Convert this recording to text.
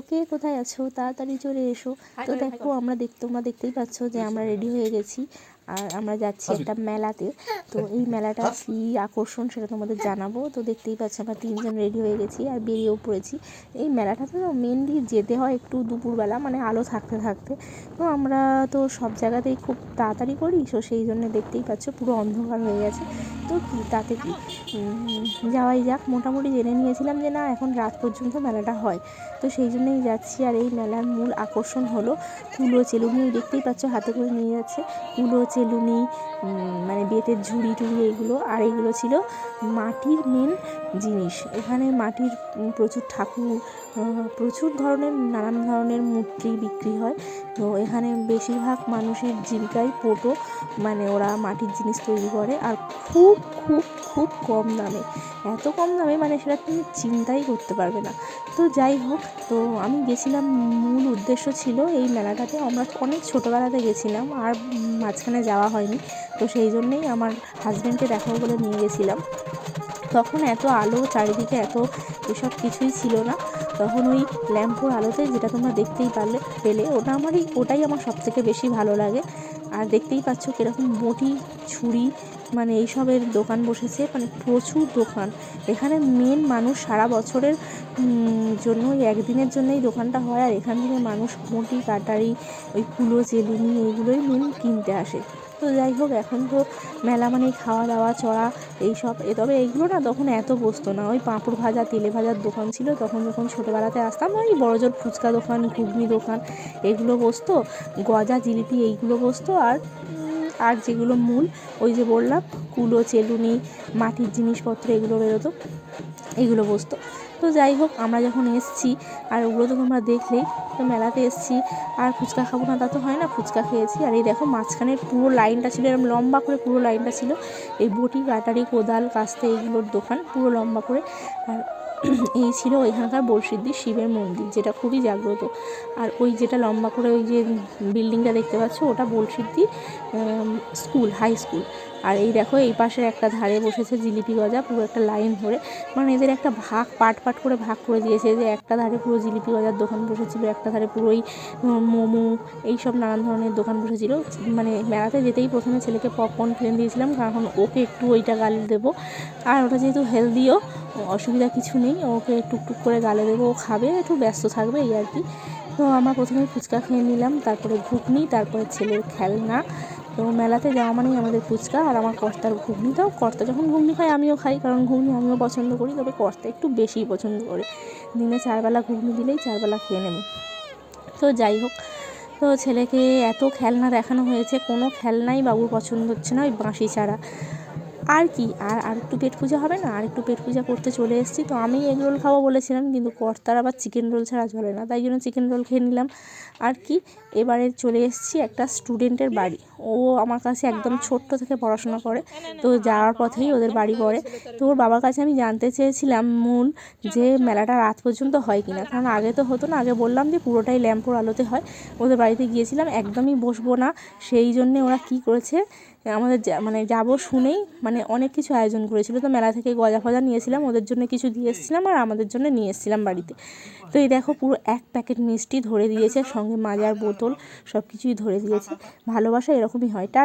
কে কোথায় আছো, তাড়াতাড়ি চলে এসো। তো দেখো তোমরা দেখতেই পাচ্ছ যে আমরা রেডি হয়ে গেছি আর আমরা যাচ্ছি একটা মেলাতে। তো এই মেলাটা কি আকর্ষণ সেটা তোমাদের জানাবো। তো দেখতেই পাচ্ছ আমরা 3জন রেডি হয়ে গেছি আর বেরিয়েও পড়েছি। এই মেলাটাতে তো মেনলি যেতে হয় একটু দুপুরবেলা, মানে আলো থাকতে থাকতে। তো আমরা তো সব জায়গাতেই খুব তাড়াতাড়ি করি, তো সেই জন্য দেখতেই পাচ্ছ পুরো অন্ধকার হয়ে গেছে। তো কি তাতে কি যাওয়াই যাক। মোটামুটি জেনে নিয়েছিলাম যে না এখন রাত পর্যন্ত মেলাটা হয়, তো সেই জন্যই যাচ্ছি। আর এই মেলার মূল আকর্ষণ হলো কুলো চেলুনি। দেখতেই পাচ্ছ হাতে করে নিয়ে যাচ্ছে কুলো চেলুনি, মানে বেতের ঝুড়ি টুড়ি এইগুলো। আর এইগুলো ছিল মাটির মেন জিনিস। এখানে মাটির প্রচুর ঠাকুর, প্রচুর ধরনের নানান ধরনের মূর্তি বিক্রি হয়। তো এখানে বেশিরভাগ মানুষের জীবিকাই পোটো, মানে ওরা মাটির জিনিস তৈরি করে। আর খুব খুব খুব কম দামে, এত কম দামে মানে সেটা তুমি চিন্তাই করতে পারবে না। তো যাই হোক, তো আমি গেছিলাম, মূল উদ্দেশ্য ছিল এই মেলাটাতে। আমরা অনেক ছোটোবেলাতে গেছিলাম আর মাঝখানে যাওয়া হয়নি, তো সেই জন্যেই আমার হাজব্যান্ডকে দেখাবো বলে নিয়ে গেছিলাম। তখন এত আলো চারিদিকে, এত এসব কিছুই ছিল না। তখন ওই ল্যাম্পোর আলোতে যেটা তোমরা দেখতেই পেলে ওটাই আমার সবথেকে বেশি ভালো লাগে। আর দেখতেই পাচ্ছ কীরকম বটি ছুরি মানে এইসবের দোকান বসেছে, মানে প্রচুর দোকান। এখানে মেন মানুষ সারা বছরের জন্য ওই একদিনের জন্যই দোকানটা হয়। আর এখান থেকে মানুষ বটি কাটারি, ওই কুলো চেলুনি এইগুলোই মেন কিনতে আসে। তো যাই হোক, এখন তো মেলা মানে খাওয়া দাওয়া চড়া এইসব। তবে এইগুলো না তখন এত বসতো না, ওই পাঁপড় ভাজা তেলে ভাজার দোকান ছিল তখন যখন ছোটোবেলাতে আসতাম। ওই বড়জোর ফুচকা দোকান, ঘুগনি দোকান এগুলো বসতো, গজা জিলিপি এইগুলো বসতো। আর যেগুলো মূল ওই যে বললাম কুলো চেলুনি মাটির জিনিসপত্র এগুলো বেরোতো, এগুলো বসতো। তো যাই হোক, আমরা যখন এসছি আর ওগুলো তো তোমরা দেখলেই, তো মেলাতে এসছি আর ফুচকা খাবো না তা তো হয় না, ফুচকা খেয়েছি। আর এই দেখো মাঝখানের পুরো লাইনটা ছিল, এরকম লম্বা করে পুরো লাইনটা ছিল এই বটি কাটারি কোদাল কাস্তে এইগুলোর দোকান, পুরো লম্বা করে। আর এই ছিল ওইখানকার বড়শিদ্দি শিবের মন্দির, যেটা খুবই জাগ্রত। আর ওই যেটা লম্বা করে ওই যে বিল্ডিংটা দেখতে পাচ্ছ ওটা বড়শিদ্দি স্কুল, হাই স্কুল। আর এই দেখো এই পাশে একটা ধারে বসেছে জিলিপি গজা, পুরো একটা লাইন ধরে। মানে এদের একটা পাট করে ভাগ করে দিয়েছে, যে একটা ধারে পুরো জিলিপি গজার দোকান বসেছিল, একটা ধারে পুরোই মোমো এইসব নানান ধরনের দোকান বসেছিল। মানে মেলাতে যেতেই প্রথমে ছেলেকে পপকর্ন কিনে দিয়েছিলাম, কারণ ওকে একটু ওইটা গালে দেবো। আর ওটা যেহেতু হেলদিও, অসুবিধা কিছু নেই, ওকে টুকটুক করে গালে দেবো, ও খাবে, একটু ব্যস্ত থাকবে এই আর কি। তো আমরা প্রথমে ফুচকা খেয়ে নিলাম, তারপরে ঘুগনি, তারপরে ছেলের খেলনা। তো মেলাতে যাওয়া মানেই আমাদের ফুচকা, আর আমার কর্তার ঘুগনি। তাও কর্তা যখন ঘুগনি খায় আমিও খাই, কারণ ঘুগনি আমিও পছন্দ করি, তবে কর্তা একটু বেশিই পছন্দ করে। দিনে 4 বেলা ঘুগনি দিলেই 4 বেলা খেয়ে নেবে। তো যাই হোক, তো ছেলেকে এত খেলনা দেখানো হয়েছে, কোনো খেলনাই বাবুর পছন্দ হচ্ছে না, ওই বাঁশি ছাড়া। আর কি, আর একটু পেট পূজা হবে না, আর একটু পেট পূজা করতে চলে এসেছি। তো আমি এগ রোল খাবো বলেছিলাম, কিন্তু কর্তার আবার চিকেন রোল ছাড়া চলে না, তাই জন্য চিকেন রোল খেয়ে নিলাম। আর কি, এবারে চলে এসেছি একটা স্টুডেন্টের বাড়ি। ও আমার কাছে একদম ছোট্ট থেকে পড়াশোনা করে, তো যাওয়ার পথেই ওদের বাড়ি পড়ে। তো ওর বাবার কাছে আমি জানতে চেয়েছিলাম যে মেলাটা রাত পর্যন্ত হয় কিনা, কারণ আগে তো হতো না, আগে বললাম যে পুরোটাই ল্যাম্পোর আলোতে হয়। ওদের বাড়িতে গিয়েছিলাম, একদমই বসবো না, সেই জন্যে ওরা কি করেছে, আমাদের মানে যাবো শুনেই মানে অনেক কিছু আয়োজন করেছিল। তো মেলা থেকে গজা ফজা নিয়েছিলাম, ওদের জন্য কিছু দিয়ে এসেছিলাম আর আমাদের জন্য নিয়ে এসেছিলাম বাড়িতে। তো এই দেখো পুরো 1 প্যাকেট মিষ্টি ধরে দিয়েছে, সঙ্গে মাজার বোতল সব কিছুই ধরে দিয়েছে। ভালোবাসা এরকমই হয়। টাটা।